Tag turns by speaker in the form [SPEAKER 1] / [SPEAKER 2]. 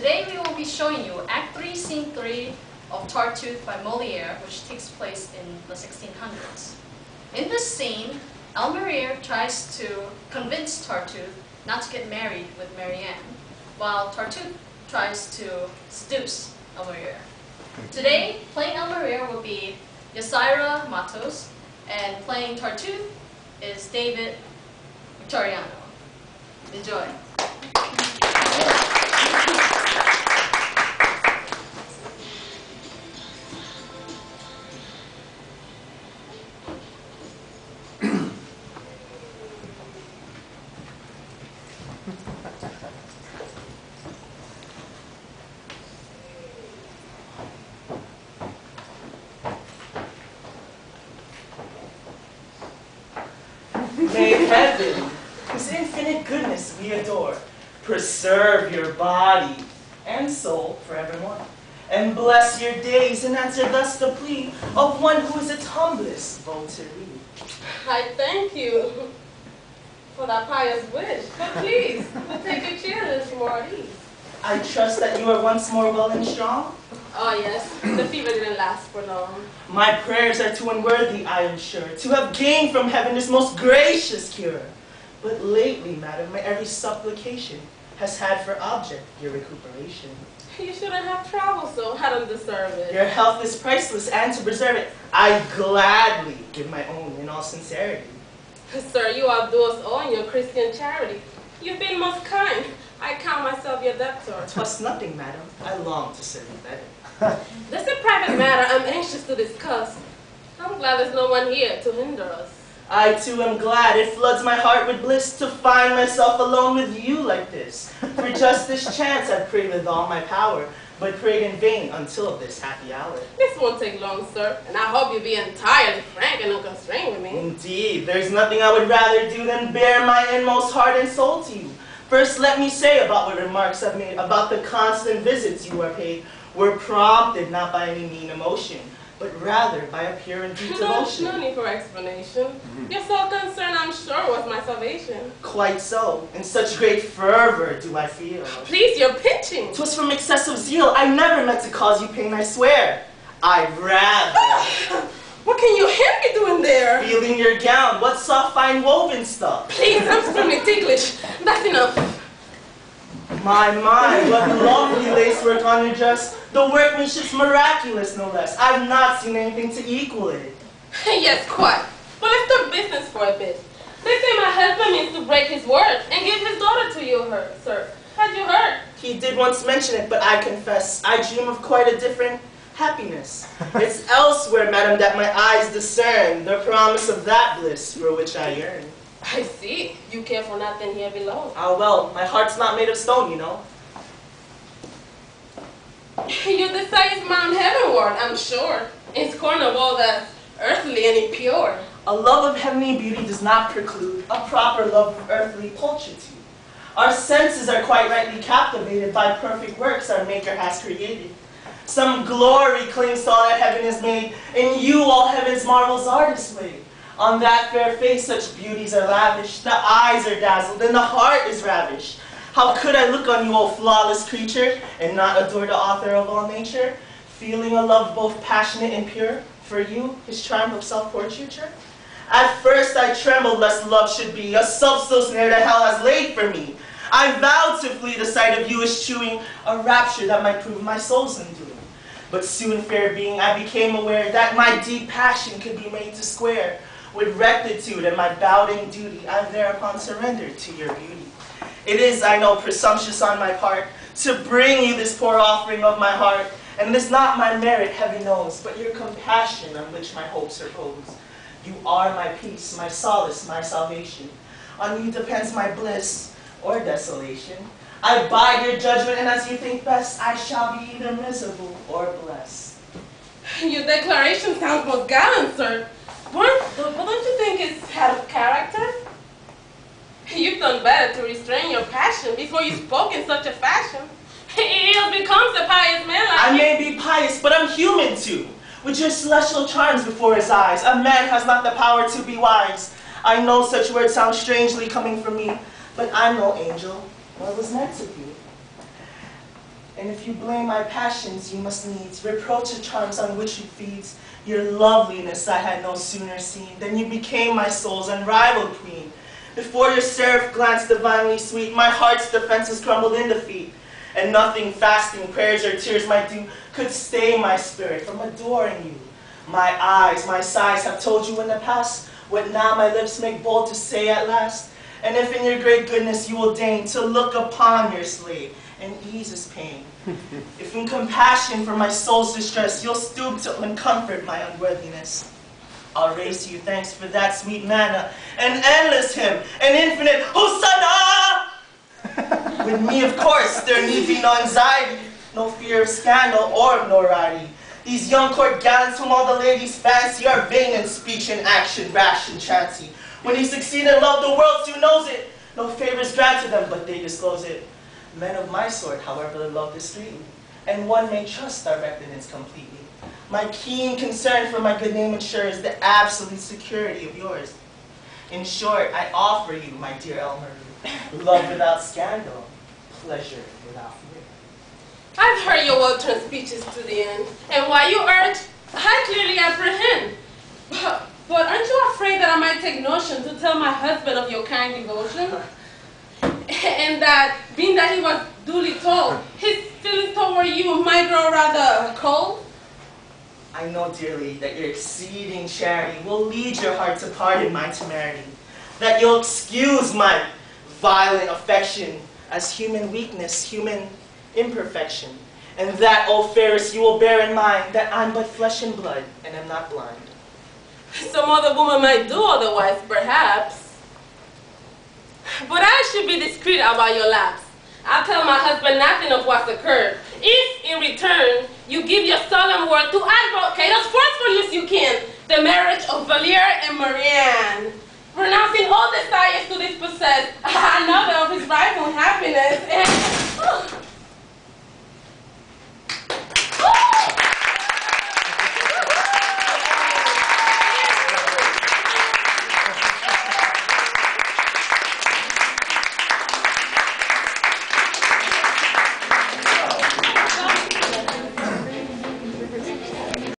[SPEAKER 1] Today we will be showing you Act 3, Scene 3 of Tartuffe by Moliere, which takes place in the 1600s. In this scene, Moliere tries to convince Tartuffe not to get married with Marianne, while Tartuffe tries to seduce Moliere. Today, playing Moliere will be Yosjaira Matos, and playing Tartuffe is David Victoriano. Enjoy.
[SPEAKER 2] May heaven, whose infinite goodness we adore, preserve your body and soul forevermore, and bless your days, and answer thus the plea of one who is its humblest votary.
[SPEAKER 3] I thank you for that pious wish, but please, take a chair a little more at ease.
[SPEAKER 2] I trust that you are once more well and strong.
[SPEAKER 3] Oh yes, the fever didn't last for long.
[SPEAKER 2] My prayers are too unworthy, I am sure, to have gained from heaven this most gracious cure. But lately, madam, my every supplication has had for object your recuperation.
[SPEAKER 3] You shouldn't have traveled so. I don't deserve it.
[SPEAKER 2] Your health is priceless, and to preserve it, I gladly give my own in all sincerity.
[SPEAKER 3] Sir, you outdo us all in your Christian charity. You've been most kind. I count myself your debtor.
[SPEAKER 2] 'Twas nothing, madam. I long to serve you better.
[SPEAKER 3] This is a private matter I'm anxious to discuss. I'm glad there's no one here to hinder us.
[SPEAKER 2] I too am glad. It floods my heart with bliss to find myself alone with you like this. For just this chance I prayed with all my power, but prayed in vain until this happy hour.
[SPEAKER 3] This won't take long, sir, and I hope you'll be entirely frank and unconstrained with me.
[SPEAKER 2] Indeed, there's nothing I would rather do than bare my inmost heart and soul to you. First, let me say about what remarks I've made about the constant visits you are paid were prompted not by any mean emotion, but rather by a pure and deep devotion.
[SPEAKER 3] No need for explanation. Your sole concern, I'm sure, was my salvation.
[SPEAKER 2] Quite so. In such great fervor do I feel.
[SPEAKER 3] Please, you're pitching.
[SPEAKER 2] 'Twas from excessive zeal. I never meant to cause you pain, I swear. I'd rather...
[SPEAKER 3] What can you hear me doing there?
[SPEAKER 2] Feeling your gown. What soft, fine woven stuff.
[SPEAKER 3] Please, I'm extremely ticklish. That's enough.
[SPEAKER 2] My, what lovely lacework on your dress. The workmanship's miraculous, no less. I've not seen anything to equal it.
[SPEAKER 3] Yes, quite. But let's talk business for a bit. They say my husband means to break his word and give his daughter to you, sir. Had you heard?
[SPEAKER 2] He did once mention it, but I confess, I dream of quite a different happiness. It's elsewhere, madam, that my eyes discern the promise of that bliss for which I yearn.
[SPEAKER 3] I see. You care for nothing here below.
[SPEAKER 2] Ah, well, my heart's not made of stone, you know.
[SPEAKER 3] Your desire is Mount Heavenward, I'm sure. In scorn of all that's earthly and impure.
[SPEAKER 2] A love of heavenly beauty does not preclude a proper love of earthly pulchritude. Our senses are quite rightly captivated by perfect works our Maker has created. Some glory clings to all that heaven has made. In you all heaven's marvels are displayed. On that fair face such beauties are lavished. The eyes are dazzled and the heart is ravished. How could I look on you, O flawless creature, and not adore the author of all nature? Feeling a love both passionate and pure, for you, his triumph of self-portraiture? At first I trembled lest love should be a subtle snare that hell has laid for me. I vowed to flee the sight of you eschewing a rapture that might prove my soul's undoing. But soon, fair being, I became aware that my deep passion could be made to square. With rectitude and my bowed-in duty, I thereupon surrendered to your beauty. It is, I know, presumptuous on my part to bring you this poor offering of my heart, and it is not my merit, heaven knows, but your compassion on which my hopes repose. You are my peace, my solace, my salvation. On you depends my bliss or desolation. I bide your judgment, and as you think best, I shall be either miserable or blessed.
[SPEAKER 3] Your declaration sounds most gallant, sir. But don't you think it's out of character? You've done better to restrain your passion before you spoke in such a fashion. It ill becomes a pious man like
[SPEAKER 2] I
[SPEAKER 3] you.
[SPEAKER 2] may be pious, but I'm human too. With your celestial charms before his eyes, a man has not the power to be wise. I know such words sound strangely coming from me, but I'm no angel, nor was meant to be. And if you blame my passions, you must needs reproach the charms on which it feeds. Your loveliness I had no sooner seen than you became my soul's unrivaled queen. Before your seraph glanced divinely sweet, my heart's defenses crumbled in defeat. And nothing fasting, prayers, or tears might do could stay my spirit from adoring you. My eyes, my sighs have told you in the past what now my lips make bold to say at last. And if in your great goodness you will deign to look upon your slave and ease his pain, if in compassion for my soul's distress you'll stoop to uncomfort my unworthiness, I'll raise to you thanks for that sweet manna, an endless hymn, an infinite Hosanna! With me, of course, there need be no anxiety, no fear of scandal or of notoriety. These young court gallants whom all the ladies fancy are vain in speech and action, rash and chancy. When you succeed in love, the world soon knows it. No favors granted them, but they disclose it. Men of my sort, however, love discreetly, and one may trust our reckonings completely. My keen concern for my good name ensures the absolute security of yours. In short, I offer you, my dear Elmarie, love without scandal, pleasure without fear.
[SPEAKER 3] I've heard your well-turned speeches to the end, and while you urge, I clearly apprehend. But aren't you afraid that I might take notion to tell my husband of your kind devotion? And that, being that he was duly told, his feelings toward you might grow rather cold?
[SPEAKER 2] I know dearly that your exceeding charity will lead your heart to pardon my temerity, that you'll excuse my violent affection as human weakness, human imperfection, and that, O fairest, you will bear in mind that I'm but flesh and blood and am not blind.
[SPEAKER 3] Some other woman might do otherwise, perhaps. But I should be discreet about your lapse. I'll tell my husband nothing of what's occurred. If, in return, you give your solemn word to advocate as forcefully as you can the marriage of Moliere and Marianne, renouncing all desires to dispossess another of his rival happiness and